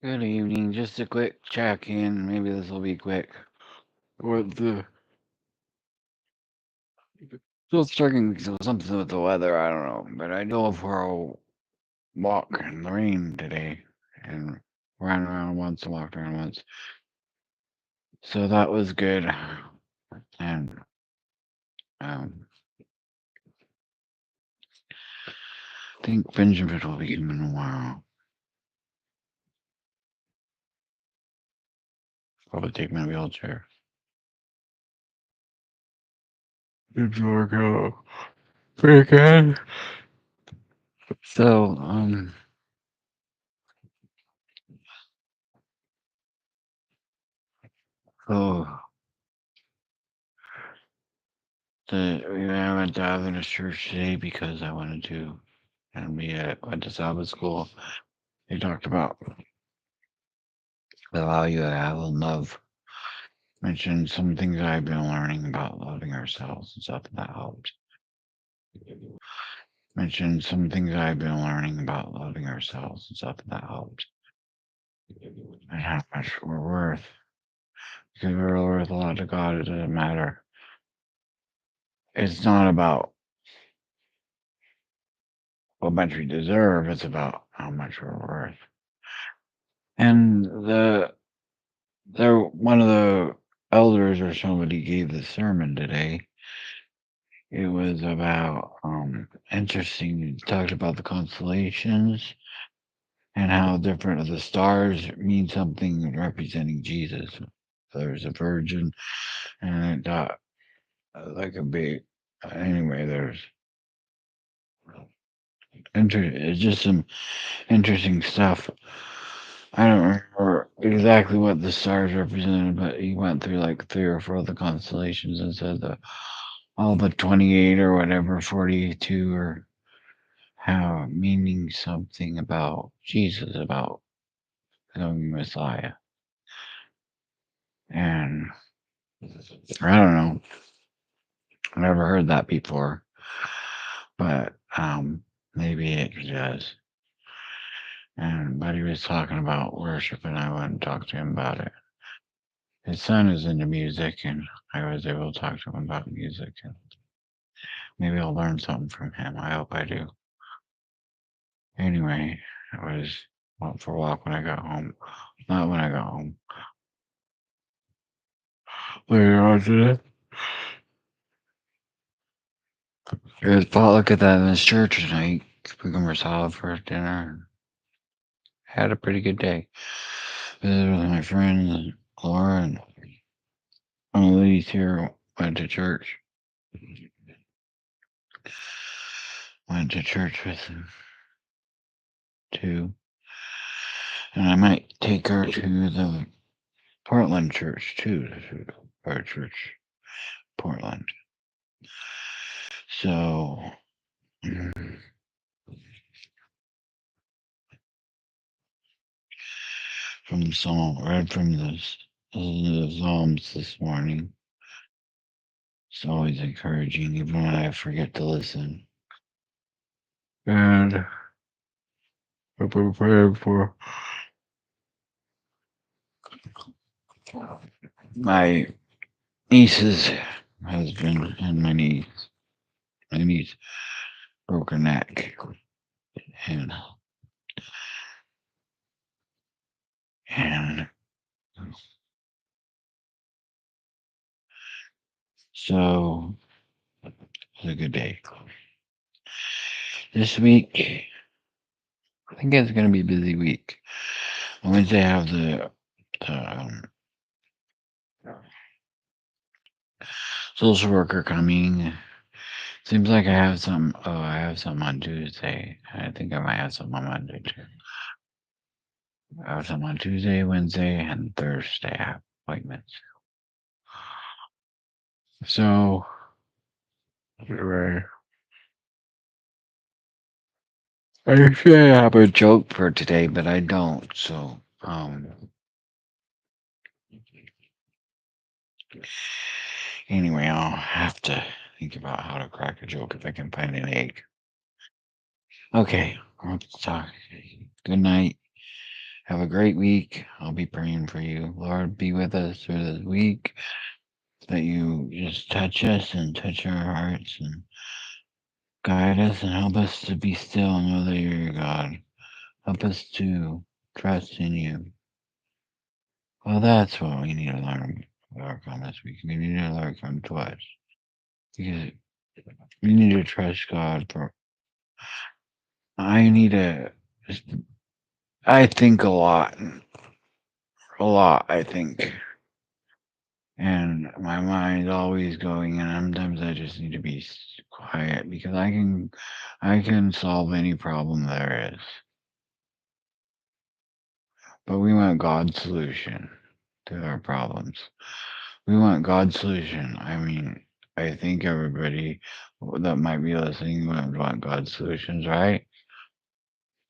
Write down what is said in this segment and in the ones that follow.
Good evening. Just a quick check in. Maybe this will be quick. With the still struggling with something with the weather. I don't know, but I go for a walk in the rain today, and ran around once and walked around once. So that was good. And um, I think Benjamin will be coming tomorrow. Probably take my wheelchair. It's work out pretty good. So oh, I went to Adventist church today because I wanted to, and we went to Sabbath school. They talked about the value of having love. Mentioned some things I've been learning about loving ourselves and stuff that helped. Mentioned some things I've been learning about loving ourselves and stuff that helped. And how much we're worth. Because we're worth a lot to God. It doesn't matter. It's not about how much we deserve. It's about how much we're worth. And one of the elders or somebody gave the sermon today. It was about interesting. It talked about the constellations and how different of the stars mean something representing Jesus. There's a virgin, and like a big. Anyway, it's just some interesting stuff. I don't remember exactly what the stars represented, but he went through like three or four of the constellations and said that all the 28 or whatever, 42 or how meaning something about Jesus, about becoming Messiah. And I don't know, I never heard that before, but maybe it does. And but he was talking about worship, and I went and talked to him about it. His son is into music, and I was able to talk to him about music, and maybe I'll learn something from him. I hope I do. Anyway, I went for a walk when I got home. Not when I got home. Later on today. It was potluck at that in this church tonight. Cucumber salad for dinner. Had a pretty good day. Visited with my friends, Laura and one of the ladies here went to church. Went to church with them too. And I might take her to the Portland church too. To our church, Portland. So from Psalm, read from the Psalms this morning. It's always encouraging, even when I forget to listen. And I've been praying for my niece's husband and my niece broke her neck, and and so it was a good day. This week, I think it's gonna be a busy week. On Wednesday, I have the social worker coming. Seems like I have some. Oh, I have some on Tuesday. I think I might have some on Monday too. I have some on Tuesday, Wednesday, and Thursday. I have appointments. So, anyway, I should have a joke for today, but I don't. So, anyway, I'll have to think about how to crack a joke if I can find an egg. Okay, let's talk. Good night. Have a great week. I'll be praying for you. Lord, be with us through this week. That you just touch us and touch our hearts and guide us and help us to be still and know that you're your God. Help us to trust in you. Well, that's what we need to learn from this week. We need to learn from twice. Because we need to trust God for. I need to. I think a lot. A lot, I think. And my mind's always going, and sometimes I just need to be quiet because I can solve any problem there is. But we want God's solution to our problems. We want God's solution. I mean, I think everybody that might be listening would want God's solutions, right?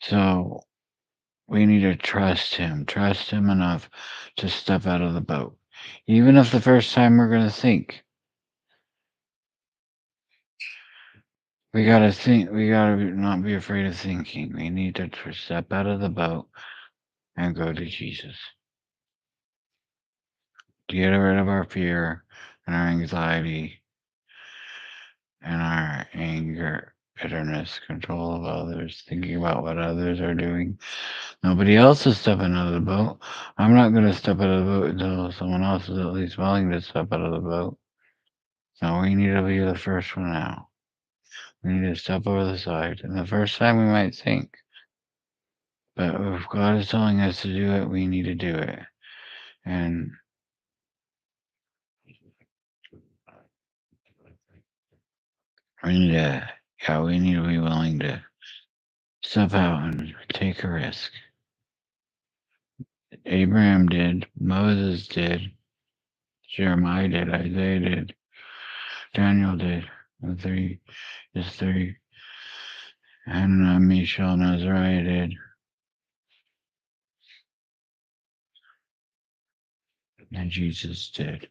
So we need to trust Him enough to step out of the boat. Even if the first time we're going to sink, we got to think, we got to not be afraid of sinking. We need to step out of the boat and go to Jesus. To get rid of our fear and our anxiety and our anger, bitterness, control of others, thinking about what others are doing. Nobody else is stepping out of the boat. I'm not going to step out of the boat until someone else is at least willing to step out of the boat. So we need to be the first one out. We need to step over the side. And the first time we might sink. But if God is telling us to do it, we need to do it. And we need to be willing to step out and take a risk. Abraham did, Moses did, Jeremiah did, Isaiah did, Daniel did. The three, just three. And Mishael and Azariah did. And Jesus did.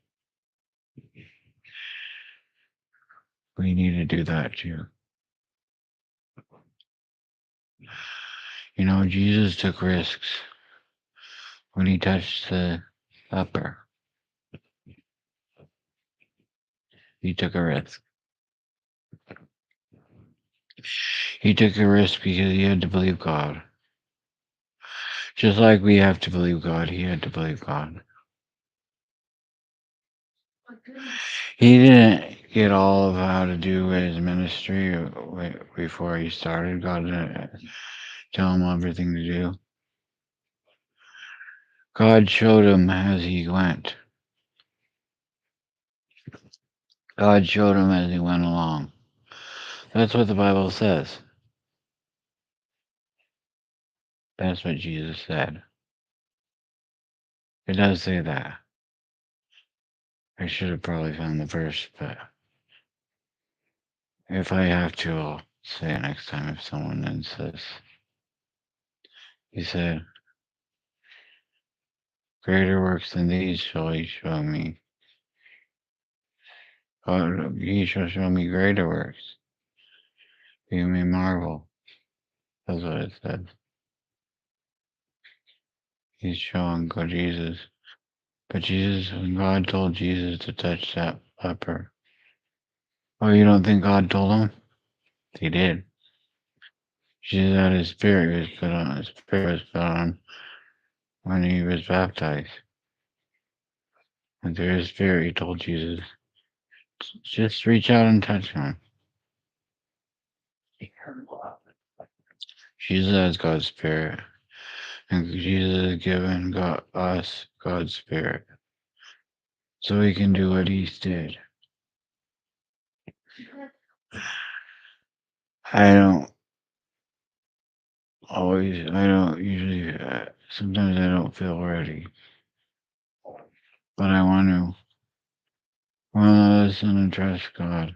We need to do that too. You know, Jesus took risks when he touched the leper. He took a risk. He took a risk because he had to believe God. Just like we have to believe God, he had to believe God. He didn't get all of how to do his ministry before he started. God didn't tell him everything to do. God showed him as he went. God showed him as he went along. That's what the Bible says. That's what Jesus said. It does say that. I should have probably found the verse, but if I have to, I'll say it next time if someone insists. He said, "Greater works than these shall he show me. He shall show me greater works. You may marvel." That's what it says. He's showing God Jesus. But Jesus, when God told Jesus to touch that leper, oh, you don't think God told him? He did. Jesus had his spirit was put on. His spirit was put on when he was baptized. And through his spirit, he told Jesus, just reach out and touch him. Jesus has God's spirit. And Jesus has given us God's spirit. So we can do what he did. I don't usually, sometimes I don't feel ready. But I want to listen and trust God.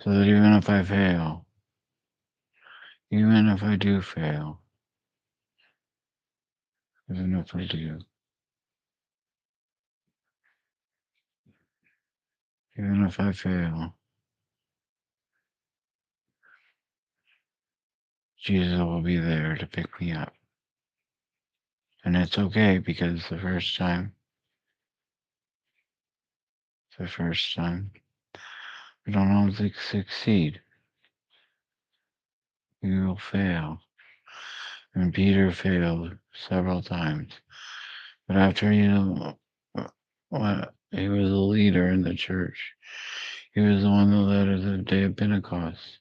So that even if I fail, even if I do fail, even if I do, even if I fail, Jesus will be there to pick me up. And it's okay because the first time, we don't always succeed. We will fail. And Peter failed several times. But after, he was a leader in the church. He was the one that led us the day of Pentecost.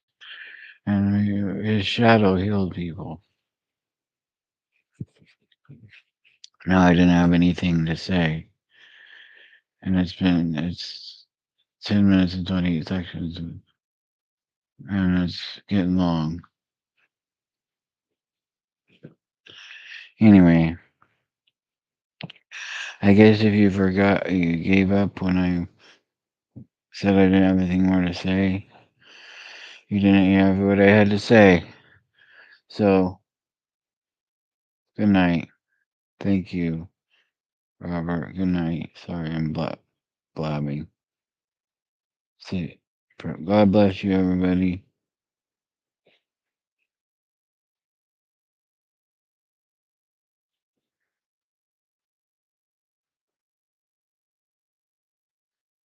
And his shadow healed people. Now I didn't have anything to say. And it's 10 minutes and 28 seconds. And it's getting long. Anyway, I guess if you forgot, you gave up when I said I didn't have anything more to say. You didn't have what I had to say. So, good night. Thank you, Robert. Good night. Sorry, I'm blabbing. See, God bless you, everybody.